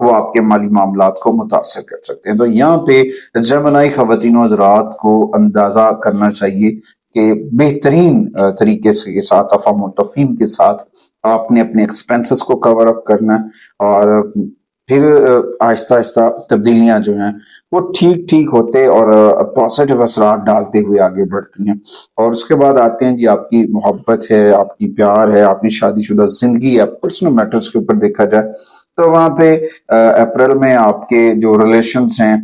وہ آپ کے مالی معاملات کو متاثر کر سکتے ہیں۔ تو یہاں پہ جیمنائی خواتین و حضرات کو اندازہ کرنا چاہیے کہ بہترین طریقے سے کے ساتھ افہام و تفہیم کے ساتھ آپ نے اپنے ایکسپینسز کو کور اپ کرنا ہے، اور پھر آہستہ آہستہ تبدیلیاں جو ہیں وہ ٹھیک ٹھیک ہوتے اور پازیٹیو اثرات ڈالتے ہوئے آگے بڑھتی ہیں۔ اور اس کے بعد آتے ہیں جی آپ کی محبت ہے، آپ کی پیار ہے، آپ کی شادی شدہ زندگی ہے، پرسنل میٹرز کے اوپر دیکھا جائے تو وہاں پہ اپریل میں آپ کے جو ریلیشنز ہیں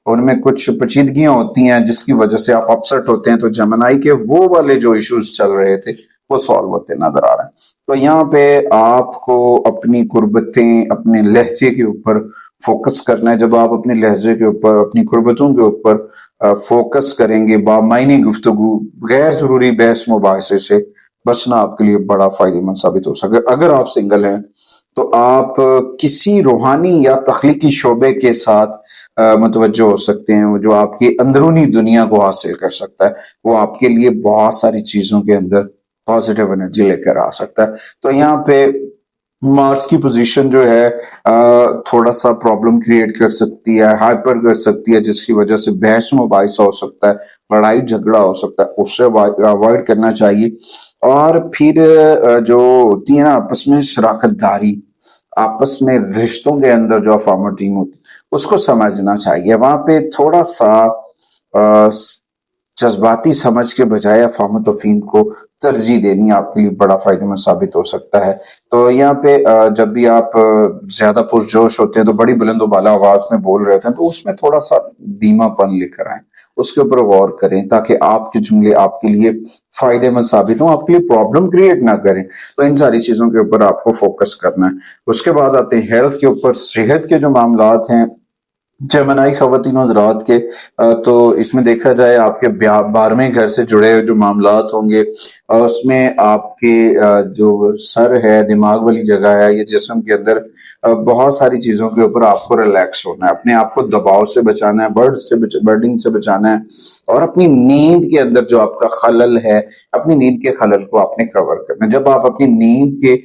ان میں کچھ پیچیدگیاں ہوتی ہیں جس کی وجہ سے آپ اپسٹ ہوتے ہیں، تو جمنائی کے وہ والے جو ایشوز چل رہے تھے وہ سالو ہوتے نظر آ رہے ہیں۔ تو یہاں پہ آپ کو اپنی قربتیں، اپنے لہجے کے اوپر فوکس کرنا ہے۔ جب آپ اپنے لہجے کے اوپر، اپنی قربتوں کے اوپر فوکس کریں گے، بامعنی گفتگو، غیر ضروری بحث مباحثے سے بچنا آپ کے لیے بڑا فائدہ مند ثابت ہو سکے۔ اگر آپ سنگل ہیں تو آپ کسی روحانی یا تخلیقی شعبے کے ساتھ متوجہ ہو سکتے ہیں، جو آپ کی اندرونی دنیا کو حاصل کر سکتا ہے، وہ آپ کے لیے بہت ساری چیزوں کے اندر پازیٹیو انرجی لے کر آ سکتا ہے۔ تو یہاں پہ مارس کی پوزیشن جو ہے تھوڑا سا پرابلم کریٹ کر سکتی ہے، ہائپر کر سکتی ہے، جس کی وجہ سے بحث مباحثہ ہو سکتا ہے، لڑائی جھگڑا ہو سکتا ہے، اس سے اوائڈ کرنا چاہیے۔ اور پھر جو ہوتی ہے نا آپس میں شراکت داری، آپس میں رشتوں کے اندر جو افہام ٹیم ہوتی ہے اس کو سمجھنا چاہیے۔ وہاں پہ تھوڑا سا جذباتی سمجھ کے بجائے افہام و تفہیم کو ترجیح دینی آپ کے لیے بڑا فائدہ مند ثابت ہو سکتا ہے۔ تو یہاں پہ جب بھی آپ زیادہ پرجوش ہوتے ہیں تو بڑی بلند و بالا آواز میں بول رہے ہوتے ہیں، تو اس میں تھوڑا سا دھیما پن لے کر آئیں، اس کے اوپر غور کریں تاکہ آپ کے جملے آپ کے لیے فائدہ مند ثابت ہوں، آپ کے لیے پرابلم کریٹ نہ کریں۔ تو ان ساری چیزوں کے اوپر آپ کو فوکس کرنا ہے۔ اس کے بعد آتے ہیں ہیلتھ کے اوپر، صحت کے جو معاملات ہیں جیمنائی خواتین و حضرات کے، تو اس میں دیکھا جائے آپ کے 12ویں گھر سے جڑے جو معاملات ہوں گے، اس میں آپ کے جو سر ہے، دماغ والی جگہ ہے، یہ جسم کے اندر بہت ساری چیزوں کے اوپر آپ کو ریلیکس ہونا ہے، اپنے آپ کو دباؤ سے بچانا ہے، برڈنگ سے بچانا ہے، اور اپنی نیند کے اندر جو آپ کا خلل ہے، اپنی نیند کے خلل کو آپ نے کور کرنا ہے۔ جب آپ اپنی نیند کے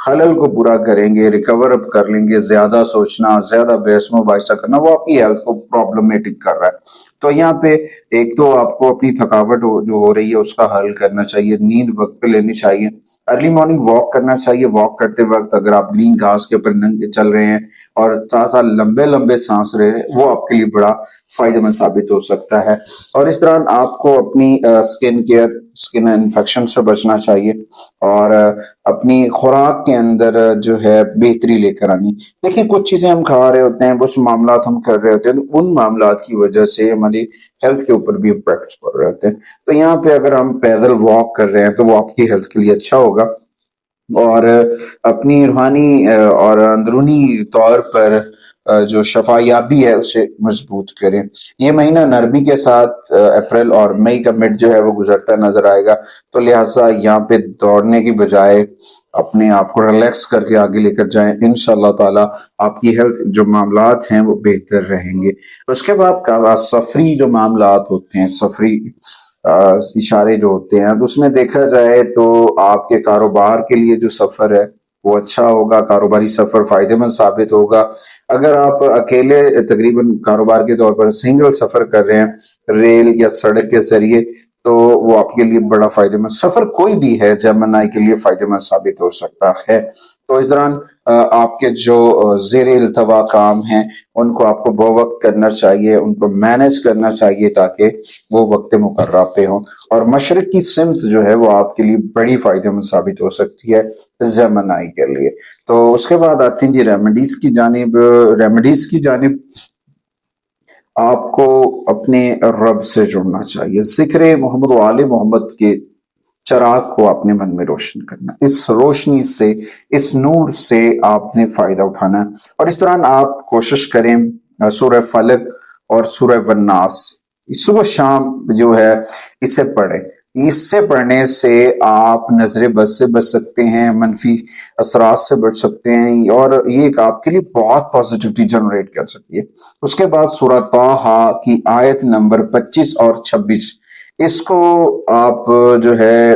خلل کو پورا کریں گے، ریکور اپ کر لیں گے، زیادہ سوچنا، زیادہ بحث مباحثہ کرنا وہ آپ کی ہیلتھ کو پرابلمیٹک کر رہا ہے۔ تو یہاں پہ ایک تو آپ کو اپنی تھکاوٹ جو ہو رہی ہے اس کا حل کرنا چاہیے، نیند وقت پہ لینی چاہیے، ارلی مارننگ واک کرنا چاہیے۔ واک کرتے وقت اگر آپ گرین گھاس کے اوپر چل رہے ہیں اور ساتھ ساتھ لمبے لمبے سانس رہے ہیں، وہ آپ کے لیے بڑا فائدہ مند ثابت ہو سکتا ہے۔ اور اس دوران آپ کو اپنی اسکن کیئر، اسکن انفیکشن سے بچنا چاہیے، اور اپنی خوراک کے اندر جو ہے بہتری لے کر آنی۔ دیکھیں کچھ چیزیں ہم کھا رہے ہوتے ہیں، بس معاملات ہم کر رہے ہوتے ہیں، تو ان معاملات کی وجہ سے ہماری ہیلتھ کے اوپر بھی امپیکٹس پڑ رہے ہوتے ہیں۔ تو یہاں پہ اگر ہم پیدل واک کر رہے ہیں تو وہ آپ کی ہیلتھ کے لیے اچھا ہوگا، اور اپنی روحانی اور اندرونی طور پر جو شفایابی ہے اسے مضبوط کریں۔ یہ مہینہ نرمی کے ساتھ اپریل اور مئی کا مڈ جو ہے وہ گزرتا نظر آئے گا، تو لہٰذا یہاں پہ دوڑنے کی بجائے اپنے آپ کو ریلیکس کر کے آگے لے کر جائیں، انشاءاللہ تعالی آپ کی ہیلتھ جو معاملات ہیں وہ بہتر رہیں گے۔ اس کے بعد سفری جو معاملات ہوتے ہیں، سفری اشارے جو ہوتے ہیں، تو اس میں دیکھا جائے تو آپ کے کاروبار کے لیے جو سفر ہے وہ اچھا ہوگا، کاروباری سفر فائدہ مند ثابت ہوگا۔ اگر آپ اکیلے تقریباً کاروبار کے طور پر سنگل سفر کر رہے ہیں ریل یا سڑک کے ذریعے، تو وہ آپ کے لیے بڑا فائدہ مند سفر کوئی بھی ہے جیمنائی کے لیے فائدہ مند ثابت ہو سکتا ہے۔ تو اس دوران آپ کے جو زیر التوا کام ہیں ان کو آپ کو بوقت کرنا چاہیے، ان کو مینج کرنا چاہیے تاکہ وہ وقت مقررہ پہ ہوں، اور مشرق کی سمت جو ہے وہ آپ کے لیے بڑی فائدہ مند ثابت ہو سکتی ہے جیمنائی کے لیے۔ تو اس کے بعد آتی ہیں جی ریمیڈیز کی جانب آپ کو اپنے رب سے جڑنا چاہیے، ذکر محمد و آل محمد کے چراغ کو اپنے من میں روشن کرنا، اس روشنی سے، اس نور سے آپ نے فائدہ اٹھانا ہے۔ اور اس دوران آپ کوشش کریں سورہ فلق اور سورہ والناس صبح شام جو ہے اسے پڑھیں۔ اس سے پڑھنے سے آپ نظر بد سے بچ سکتے ہیں، منفی اثرات سے بچ سکتے ہیں، اور یہ ایک آپ کے لیے بہت پازیٹیوٹی جنریٹ کر سکتی ہے۔ اس کے بعد سورہ طٰہٰ کی آیت نمبر 25 اور 26، اس کو آپ جو ہے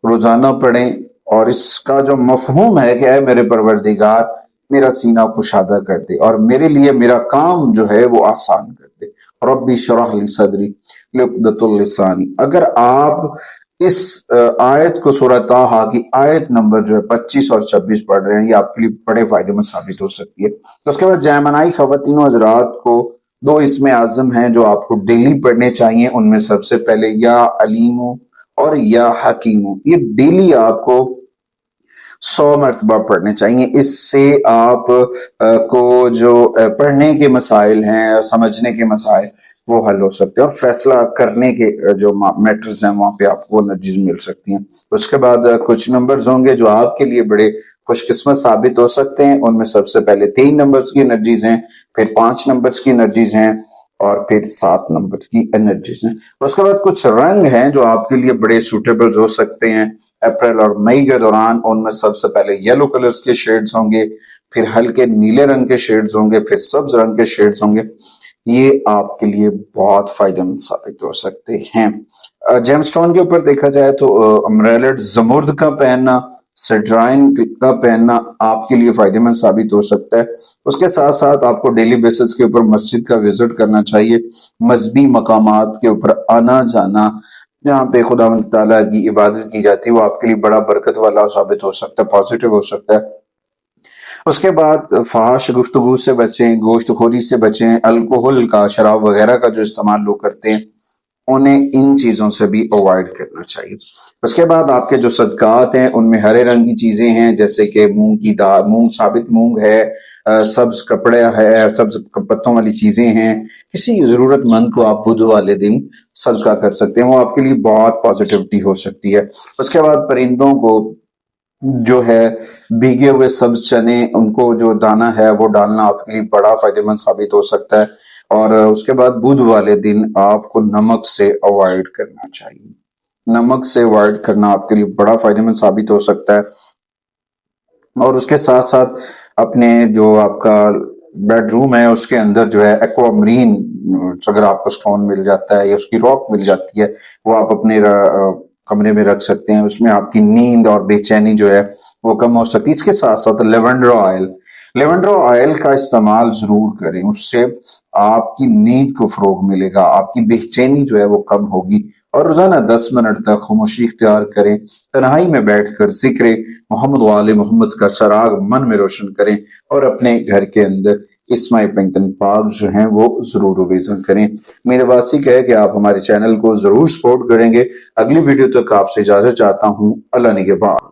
روزانہ پڑھیں، اور اس کا جو مفہوم ہے کہ اے میرے پروردگار، میرا سینہ کشادہ کر دے اور میرے لیے میرا کام جو ہے وہ آسان کر دے۔ ربی شرح لی صدری لعقدۃ اللسانی۔ اگر آپ اس آیت کو سورہ طٰہٰ کی آیت نمبر جو ہے 25 اور 26 پڑھ رہے ہیں، یہ آپ کے لیے بڑے فائدے مند ثابت ہو سکتی ہے۔ تو اس کے بعد جائمنائی خواتین و حضرات کو 2 اسم اعظم ہیں جو آپ کو ڈیلی پڑھنے چاہیے۔ ان میں سب سے پہلے یا علیم اور یا حکیم، یہ ڈیلی آپ کو 100 مرتبہ پڑھنے چاہیے۔ اس سے آپ کو جو پڑھنے کے مسائل ہیں، سمجھنے کے مسائل، وہ حل ہو سکتے ہیں اور فیصلہ کرنے کے جو میٹرز ہیں وہاں پہ آپ کو انرجیز مل سکتی ہیں۔ اس کے بعد کچھ نمبرز ہوں گے جو آپ کے لیے بڑے خوش قسمت ثابت ہو سکتے ہیں۔ ان میں سب سے پہلے 3 نمبرز کی انرجیز ہیں، پھر 5 نمبرز کی انرجیز ہیں اور پھر 7 نمبرز کی انرجیز ہیں۔ اس کے بعد کچھ رنگ ہیں جو آپ کے لیے بڑے سوٹیبل ہو سکتے ہیں اپریل اور مئی کے دوران۔ ان میں سب سے پہلے یلو کلرز کے شیڈز ہوں گے، پھر ہلکے نیلے رنگ کے شیڈز ہوں گے، پھر سبز رنگ کے شیڈز ہوں گے۔ یہ آپ کے لیے بہت فائدہ مند ثابت ہو سکتے ہیں۔ جیم سٹون کے اوپر دیکھا جائے تو امریلڈ زمرد کا پہننا، سٹرائن کا پہننا آپ کے لیے فائدہ مند ثابت ہو سکتا ہے۔ اس کے ساتھ ساتھ آپ کو ڈیلی بیسس کے اوپر مسجد کا وزٹ کرنا چاہیے، مذہبی مقامات کے اوپر آنا جانا جہاں پہ خداوند تعالیٰ کی عبادت کی جاتی ہے، وہ آپ کے لیے بڑا برکت والا ثابت ہو سکتا ہے، پازیٹیو ہو سکتا ہے۔ اس کے بعد فحش گفتگو سے بچیں، گوشت خوری سے بچیں، الکوہل کا، شراب وغیرہ کا جو استعمال لوگ کرتے ہیں انہیں ان چیزوں سے بھی اوائڈ کرنا چاہیے۔ اس کے بعد آپ کے جو صدقات ہیں ان میں ہرے رنگ کی چیزیں ہیں، جیسے کہ مونگ کی دال، مونگ ثابت مونگ ہے، سبز کپڑے ہے، سبز پتوں والی چیزیں ہیں۔ کسی ضرورت مند کو آپ بدھ والے دن صدقہ کر سکتے ہیں، وہ آپ کے لیے بہت پازیٹیوٹی ہو سکتی ہے۔ اس کے بعد پرندوں کو جو ہے بھیگے ہوئے سبز چنے، ان کو جو دانہ ہے وہ ڈالنا آپ کے لیے بڑا فائدہ مند ثابت ہو سکتا ہے۔ اور اس کے بعد بدھ والے دن آپ کو نمک سے اوائڈ کرنا چاہیے، نمک سے اوائڈ کرنا آپ کے لیے بڑا فائدہ مند ثابت ہو سکتا ہے۔ اور اس کے ساتھ ساتھ اپنے جو آپ کا بیڈ روم ہے اس کے اندر جو ہے ایکوا مرین اگر آپ کو سٹون مل جاتا ہے یا اس کی راک مل جاتی ہے، وہ آپ اپنے کمرے میں رکھ سکتے ہیں۔ اس میں آپ کی نیند اور بے چینی جو ہے وہ کم ہو سکتی ہے۔ اس کے ساتھ ساتھ لیونڈر آئل کا استعمال ضرور کریں، اس سے آپ کی نیند کو فروغ ملے گا، آپ کی بے چینی جو ہے وہ کم ہوگی۔ اور روزانہ 10 منٹ تک خاموشی اختیار کریں، تنہائی میں بیٹھ کر ذکر محمد وآل محمد کا چراغ من میں روشن کریں اور اپنے گھر کے اندر اسماء پنگتن پاک جو ہیں وہ ضرور ریویژن کریں۔ میرے واسطے ہے کہ آپ ہمارے چینل کو ضرور سپورٹ کریں گے۔ اگلی ویڈیو تک آپ سے اجازت چاہتا ہوں، اللہ نگہبان۔